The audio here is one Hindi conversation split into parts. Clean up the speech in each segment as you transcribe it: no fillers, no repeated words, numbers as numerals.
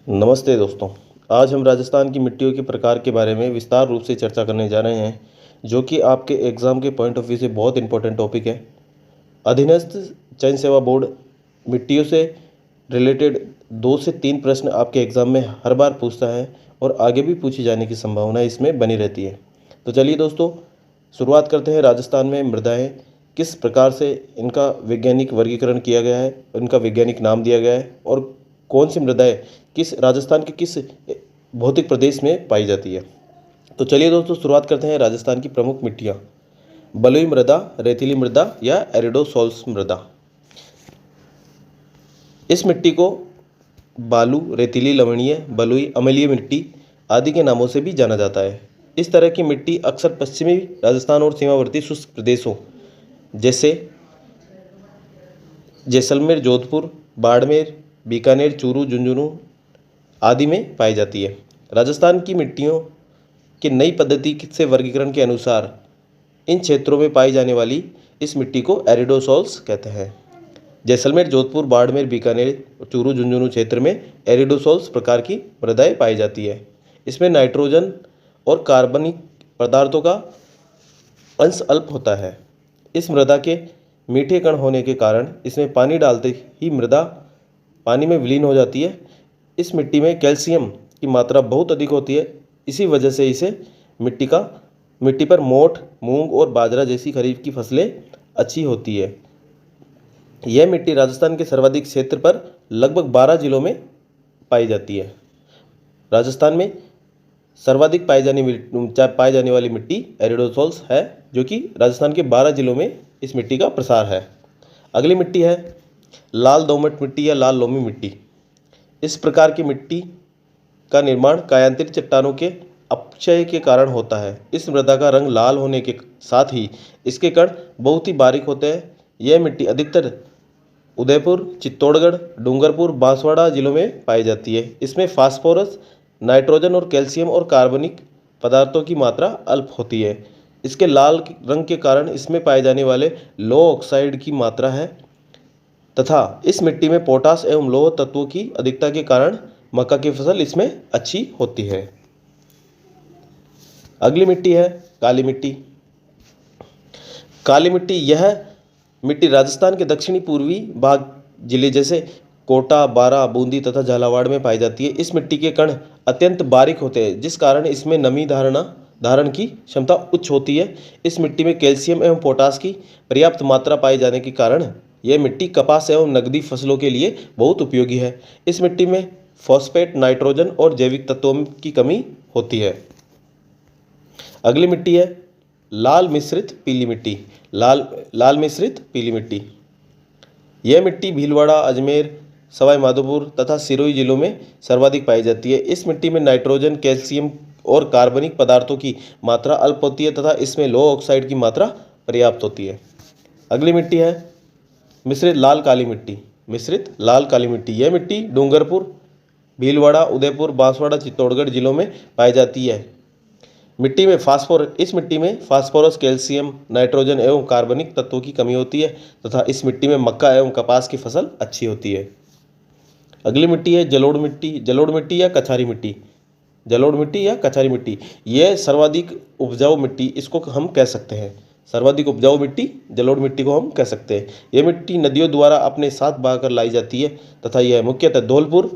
नमस्ते दोस्तों। आज हम राजस्थान की मिट्टियों के प्रकार के बारे में विस्तार रूप से चर्चा करने जा रहे हैं, जो कि आपके एग्ज़ाम के पॉइंट ऑफ व्यू से बहुत इंपॉर्टेंट टॉपिक है। अधीनस्थ चयन सेवा बोर्ड मिट्टियों से रिलेटेड 2 से 3 प्रश्न आपके एग्ज़ाम में हर बार पूछता है और आगे भी पूछे जाने की संभावना इसमें बनी रहती है। तो चलिए दोस्तों, शुरुआत करते हैं। राजस्थान में मृदाएँ किस प्रकार से इनका वैज्ञानिक वर्गीकरण किया गया है, इनका वैज्ञानिक नाम दिया गया है और कौन सी मृदाएँ किस राजस्थान के किस भौतिक प्रदेश में पाई जाती है। तो चलिए दोस्तों, शुरुआत करते हैं। राजस्थान की प्रमुख मिट्टियाँ: बलुई मृदा, रेतीली मृदा या एरिडोसॉल्स मृदा। इस मिट्टी को बालू, रेतीली, लवणीय, बलुई, अम्लीय मिट्टी आदि के नामों से भी जाना जाता है। इस तरह की मिट्टी अक्सर पश्चिमी राजस्थान और सीमावर्ती शुष्क प्रदेशों जैसे जैसलमेर, जोधपुर, बाड़मेर, बीकानेर, चूरू, झुंझुनू आदि में पाई जाती है। राजस्थान की मिट्टियों की नई पद्धति से वर्गीकरण के अनुसार इन क्षेत्रों में पाई जाने वाली इस मिट्टी को एरिडोसॉल्स कहते हैं। जैसलमेर, जोधपुर, बाड़मेर, बीकानेर, चूरू, झुंझुनू क्षेत्र में एरिडोसॉल्स प्रकार की मृदाएँ पाई जाती है। इसमें नाइट्रोजन और कार्बनिक पदार्थों का अंश अल्प होता है। इस मृदा के मीठे कण होने के कारण इसमें पानी डालते ही मृदा पानी में विलीन हो जाती है। इस मिट्टी में कैल्शियम की मात्रा बहुत अधिक होती है। इसी वजह से इसे मिट्टी पर मोठ, मूंग और बाजरा जैसी खरीफ की फसलें अच्छी होती है। यह मिट्टी राजस्थान के सर्वाधिक क्षेत्र पर लगभग 12 जिलों में पाई जाती है। राजस्थान में सर्वाधिक पाई जाने वाली मिट्टी एरिडोसॉल्स है, जो कि राजस्थान के 12 जिलों में इस मिट्टी का प्रसार है। अगली मिट्टी है लाल दोमट मिट्टी या लाल लोमी मिट्टी। इस प्रकार की मिट्टी का निर्माण कायांतरित चट्टानों के अपक्षय के कारण होता है। इस मृदा का रंग लाल होने के साथ ही इसके कण बहुत ही बारीक होते हैं। यह मिट्टी अधिकतर उदयपुर, चित्तौड़गढ़, डूंगरपुर, बांसवाड़ा जिलों में पाई जाती है। इसमें फास्फोरस, नाइट्रोजन और कैल्शियम और कार्बनिक पदार्थों की मात्रा अल्प होती है। इसके लाल रंग के कारण इसमें पाए जाने वाले लौह ऑक्साइड की मात्रा है तथा इस मिट्टी में पोटास एवं लौह तत्वों की अधिकता के कारण मक्का की फसल इसमें अच्छी होती है। अगली मिट्टी है काली मिट्टी। काली मिट्टी, यह मिट्टी राजस्थान के दक्षिणी पूर्वी भाग जिले जैसे कोटा, बारा, बूंदी तथा झालावाड़ में पाई जाती है। इस मिट्टी के कण अत्यंत बारीक होते हैं, जिस कारण इसमें नमी धारण की क्षमता उच्च होती है। इस मिट्टी में कैल्शियम एवं पोटास की पर्याप्त मात्रा पाए जाने के कारण यह मिट्टी कपास एवं नकदी फसलों के लिए बहुत उपयोगी है। इस मिट्टी में फॉस्फेट, नाइट्रोजन और जैविक तत्वों की कमी होती है। अगली मिट्टी है लाल मिश्रित पीली मिट्टी। लाल मिश्रित पीली मिट्टी, यह मिट्टी भीलवाड़ा, अजमेर, सवाई माधोपुर तथा सिरोही जिलों में सर्वाधिक पाई जाती है। इस मिट्टी में नाइट्रोजन, कैल्शियम और कार्बनिक पदार्थों की मात्रा अल्प होती है तथा इसमें लौह ऑक्साइड की मात्रा पर्याप्त होती है। अगली मिट्टी है मिश्रित लाल काली मिट्टी। मिश्रित लाल काली मिट्टी, यह मिट्टी डूंगरपुर, भीलवाड़ा, उदयपुर, बांसवाड़ा, चित्तौड़गढ़ जिलों में पाई जाती है। इस मिट्टी में फास्फोरस, कैल्शियम, नाइट्रोजन एवं कार्बनिक तत्वों की कमी होती है तथा इस मिट्टी में मक्का एवं कपास की फसल अच्छी होती है। अगली मिट्टी है जलोढ़ मिट्टी। जलोढ़ मिट्टी या कछारी मिट्टी। जलोढ़ मिट्टी या कछारी मिट्टी, यह सर्वाधिक उपजाऊ मिट्टी इसको हम कह सकते हैं। सर्वाधिक उपजाऊ मिट्टी जलोढ़ मिट्टी को हम कह सकते हैं। यह मिट्टी नदियों द्वारा अपने साथ बहाकर लाई जाती है तथा यह मुख्यतः धौलपुर,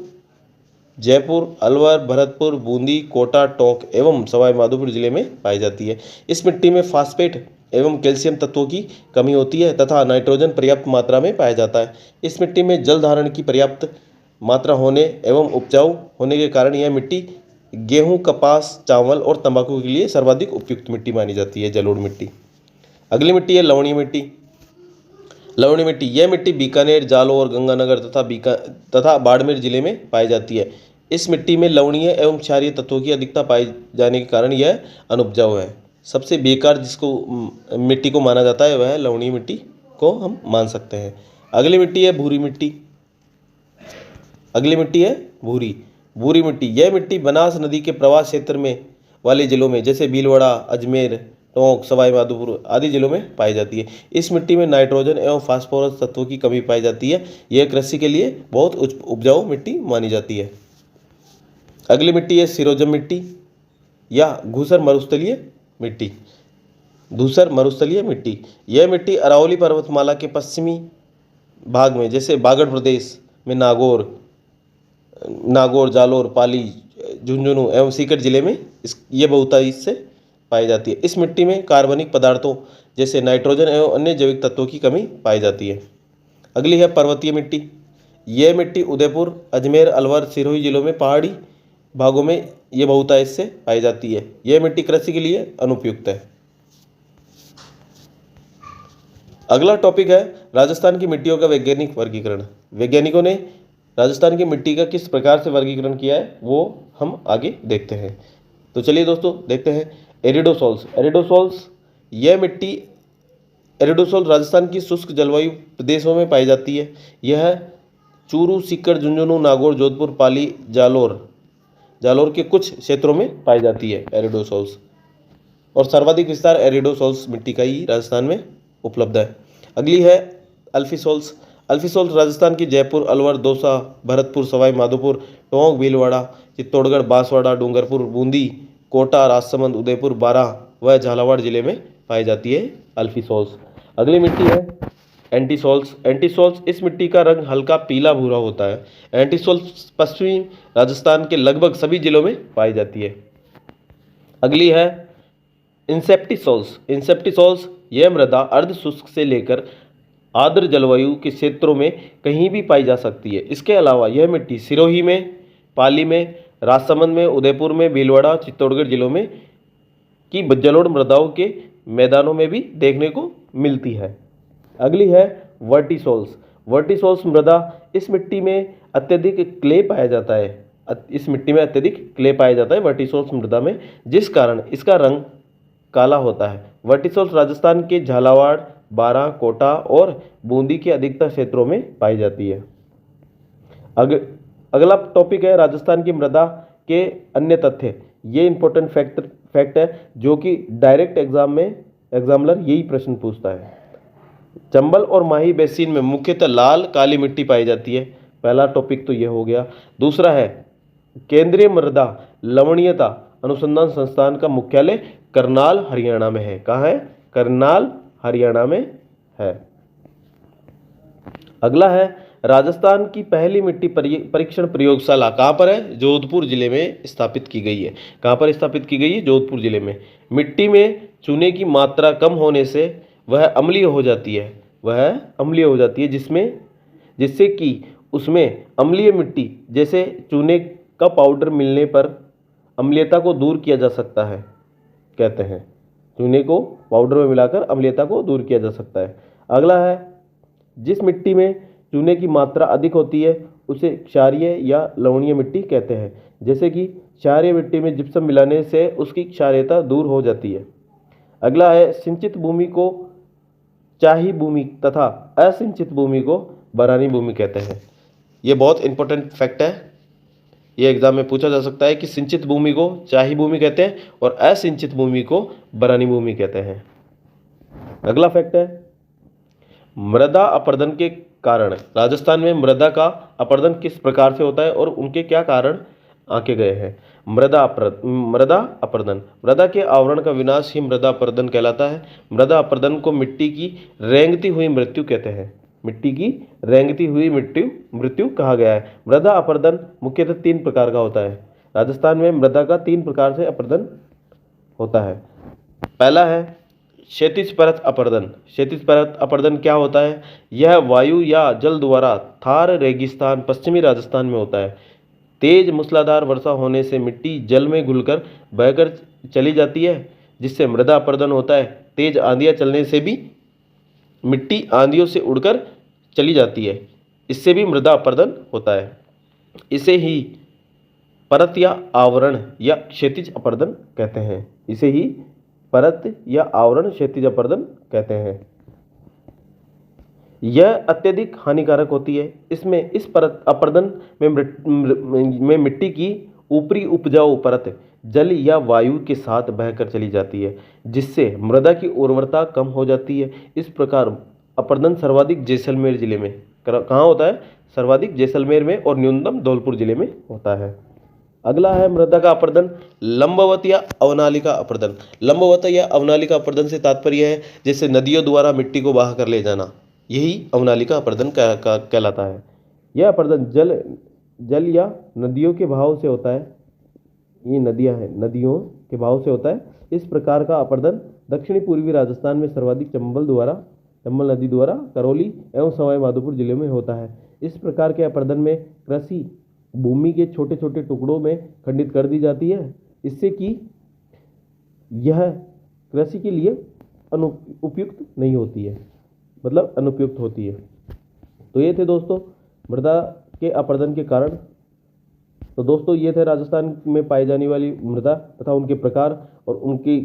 जयपुर, अलवर, भरतपुर, बूंदी, कोटा, टोंक एवं सवाई माधोपुर जिले में पाई जाती है। इस मिट्टी में फास्फेट एवं कैल्शियम तत्वों की कमी होती है तथा नाइट्रोजन पर्याप्त मात्रा में पाया जाता है। इस मिट्टी में जल धारण की पर्याप्त मात्रा होने एवं उपजाऊ होने के कारण यह मिट्टी गेहूं, कपास, चावल और तंबाकू के लिए सर्वाधिक उपयुक्त मिट्टी मानी जाती है, जलोढ़ मिट्टी। अगली मिट्टी है लवणीय मिट्टी। लवणीय मिट्टी, यह मिट्टी बीकानेर, जालौर, गंगानगर तथा बाड़मेर जिले में पाई जाती है। इस मिट्टी में लवणीय एवं क्षारीय तत्वों की अधिकता पाए जाने के कारण यह अनुपजाऊ है। सबसे बेकार जिसको मिट्टी को माना जाता है वह लवणीय मिट्टी को हम मान सकते हैं। अगली मिट्टी है भूरी मिट्टी। अगली मिट्टी है भूरी मिट्टी, यह मिट्टी बनास नदी के प्रवाह क्षेत्र में वाले जिलों में जैसे भीलवाड़ा, अजमेर, टोंक, सवाई माधोपुर आदि जिलों में पाई जाती है। इस मिट्टी में नाइट्रोजन एवं फास्फोरस तत्वों की कमी पाई जाती है। यह कृषि के लिए बहुत उपजाऊ मिट्टी मानी जाती है। अगली मिट्टी है सिरोजम मिट्टी या धूसर मरुस्थलीय मिट्टी। धूसर मरुस्थलीय मिट्टी, यह मिट्टी अरावली पर्वतमाला के पश्चिमी भाग में जैसे बागड़ प्रदेश में नागौर, जालोर, पाली, झुंझुनू एवं सीकर जिले में ये बहुतायत से पाई जाती है। इस मिट्टी में कार्बनिक पदार्थों जैसे नाइट्रोजन एवं अन्य जैविक तत्वों की कमी पाई जाती है। अगली है पर्वतीय मिट्टी। यह मिट्टी उदयपुर, अजमेर, अलवर, सिरोही जिलों में पहाड़ी भागों में ये बहुतायत से पाई जाती है। यह मिट्टी कृषि के लिए अनुपयुक्त है। अगला टॉपिक है राजस्थान की मिट्टियों का वैज्ञानिक वर्गीकरण। वैज्ञानिकों ने राजस्थान की मिट्टी का किस प्रकार से वर्गीकरण किया है वो हम आगे देखते हैं। तो चलिए दोस्तों देखते हैं। एरिडोसोल्स, यह मिट्टी एरिडोसोल राजस्थान की शुष्क जलवायु प्रदेशों में पाई जाती है। यह चूरू, सीकर, झुंझुनू, नागौर, जोधपुर, पाली, जालोर के कुछ क्षेत्रों में पाई जाती है एरिडोसोल्स, और सर्वाधिक विस्तार एरिडोसोल्स मिट्टी का ही राजस्थान में उपलब्ध है। अगली है अल्फीसोल्स। अल्फीसोल्स राजस्थान की जयपुर, अलवर, दौसा, भरतपुर, सवाई माधोपुर, टोंक, भीलवाड़ा, चित्तौड़गढ़, बांसवाड़ा, डूंगरपुर, बूंदी, कोटा, राजसमंद, उदयपुर, बारां व झालावाड़ जिले में पाई जाती है अल्फीसोल्स। अगली मिट्टी है एंटीसोल्स। एंटीसोल्स, इस मिट्टी का रंग हल्का पीला भूरा होता है। एंटीसोल्स पश्चिमी राजस्थान के लगभग सभी जिलों में पाई जाती है। अगली है इंसेप्टिसोल्स। इंसेप्टिसोल्स, यह मृदा अर्ध शुष्क से लेकर आर्द्र जलवायु के क्षेत्रों में कहीं भी पाई जा सकती है। इसके अलावा यह मिट्टी सिरोही में, पाली में, राजसमंद में, उदयपुर में, भीलवाड़ा, चित्तौड़गढ़ जिलों में की जलोढ़ मृदाओं के मैदानों में भी देखने को मिलती है। अगली है वर्टिसोल्स। वर्टिसोल्स मृदा, इस मिट्टी में अत्यधिक क्ले पाया जाता है। इस मिट्टी में अत्यधिक क्ले पाया जाता है वर्टिसोल्स मृदा में, जिस कारण इसका रंग काला होता है। वर्टिसोल्स राजस्थान के झालावाड़, बारां, कोटा और बूंदी के अधिकतर क्षेत्रों में पाई जाती है। अगला टॉपिक है राजस्थान की मृदा के अन्य तथ्य। ये इंपॉर्टेंट फैक्ट है जो कि डायरेक्ट एग्जामिनर यही प्रश्न पूछता है। चंबल और माही बेसिन में मुख्यतः लाल काली मिट्टी पाई जाती है। पहला टॉपिक तो ये हो गया। दूसरा है केंद्रीय मृदा लवणीयता अनुसंधान संस्थान का मुख्यालय करनाल, हरियाणा में है। कहाँ है? करनाल, हरियाणा में है। अगला है राजस्थान की पहली मिट्टी परीक्षण प्रयोगशाला कहाँ पर है? जोधपुर जिले में स्थापित की गई है। कहाँ पर स्थापित की गई है? जोधपुर जिले में। मिट्टी में चूने की मात्रा कम होने से वह अम्लीय हो जाती है, जिससे कि उसमें अम्लीय मिट्टी जैसे चूने का पाउडर मिलने पर अम्लीयता को दूर किया जा सकता है, कहते हैं। चूने को पाउडर में मिलाकर अम्लीयता को दूर किया जा सकता है। अगला है जिस मिट्टी में चूने की मात्रा अधिक होती है उसे क्षारीय या लवणीय मिट्टी कहते हैं। जैसे कि क्षारीय मिट्टी में जिप्सम मिलाने से उसकी क्षारीयता दूर हो जाती है। अगला है सिंचित भूमि को चाही भूमि तथा असिंचित भूमि को बरानी भूमि कहते हैं। ये बहुत इंपॉर्टेंट फैक्ट है। ये एग्जाम में पूछा जा सकता है कि सिंचित भूमि को चाही भूमि कहते हैं और असिंचित भूमि को बरानी भूमि कहते हैं। अगला फैक्ट है मृदा अपरदन के कारण। राजस्थान में मृदा का अपरदन किस प्रकार से होता है और उनके क्या कारण आंके गए हैं। मृदा अपरदन, मृदा के आवरण का विनाश ही मृदा अपरदन कहलाता है। मृदा अपरदन को मिट्टी की रेंगती हुई मृत्यु कहते हैं। मिट्टी की रेंगती हुई मृत्यु कहा गया है। मृदा अपरदन मुख्यतः 3 प्रकार का होता है। राजस्थान में मृदा का 3 प्रकार से अपरदन होता है। पहला है क्षैतिज परत अपरदन। क्षैतिज परत अपरदन क्या होता है? यह वायु या जल द्वारा थार रेगिस्तान पश्चिमी राजस्थान में होता है। तेज मूसलाधार वर्षा होने से मिट्टी जल में घुलकर बहकर चली जाती है, जिससे मृदा अपरदन होता है। तेज आंधियाँ चलने से भी मिट्टी आंधियों से उड़कर चली जाती है, इससे भी मृदा अपरदन होता है। इसे ही परत या आवरण या क्षैतिज अपरदन कहते हैं। इसे ही परत या आवरण क्षैतिज अपरदन कहते हैं। यह अत्यधिक हानिकारक होती है। इस परत अपरदन में मिट्टी की ऊपरी उपजाऊ परत जल या वायु के साथ बहकर चली जाती है, जिससे मृदा की उर्वरता कम हो जाती है। इस प्रकार अपरदन सर्वाधिक जैसलमेर जिले में कहाँ होता है? सर्वाधिक जैसलमेर में और न्यूनतम धौलपुर जिले में होता है। अगला है मृदा का अपर्दन, लंबवत या अवनालिका अपर्दन। लंबवत या अवनालिका अपर्दन से तात्पर्य है जैसे नदियों द्वारा मिट्टी को बहा कर ले जाना, यही अवनालिका अपर्दन कहलाता है। यह अपर्दन जल या नदियों के बहाव से होता है। ये नदियां हैं, नदियों के बहाव से होता है। इस प्रकार का अपर्दन दक्षिणी पूर्वी राजस्थान में सर्वाधिक चंबल नदी द्वारा करौली एवं सवाई माधोपुर जिले में होता है। इस प्रकार के अपर्दन में कृषि भूमि के छोटे छोटे टुकड़ों में खंडित कर दी जाती है, इससे कि यह कृषि के लिए उपयुक्त नहीं होती है, मतलब अनुपयुक्त होती है। तो ये थे दोस्तों मृदा के अपर्दन के कारण। तो दोस्तों ये थे राजस्थान में पाई जाने वाली मृदा तथा उनके प्रकार और उनकी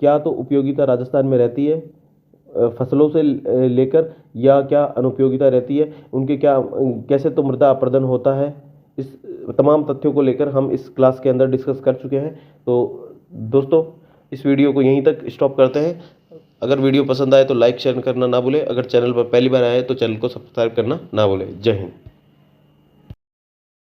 क्या तो उपयोगिता राजस्थान में रहती है फसलों से लेकर, या क्या अनुपयोगिता रहती है, उनके क्या कैसे तो मृदा अपर्दन होता है। इस तमाम तथ्यों को लेकर हम इस क्लास के अंदर डिस्कस कर चुके हैं। तो दोस्तों इस वीडियो को यहीं तक स्टॉप करते हैं। अगर वीडियो पसंद आए तो लाइक शेयर करना ना भूलें। अगर चैनल पर पहली बार आए तो चैनल को सब्सक्राइब करना ना भूलें। जय हिंद।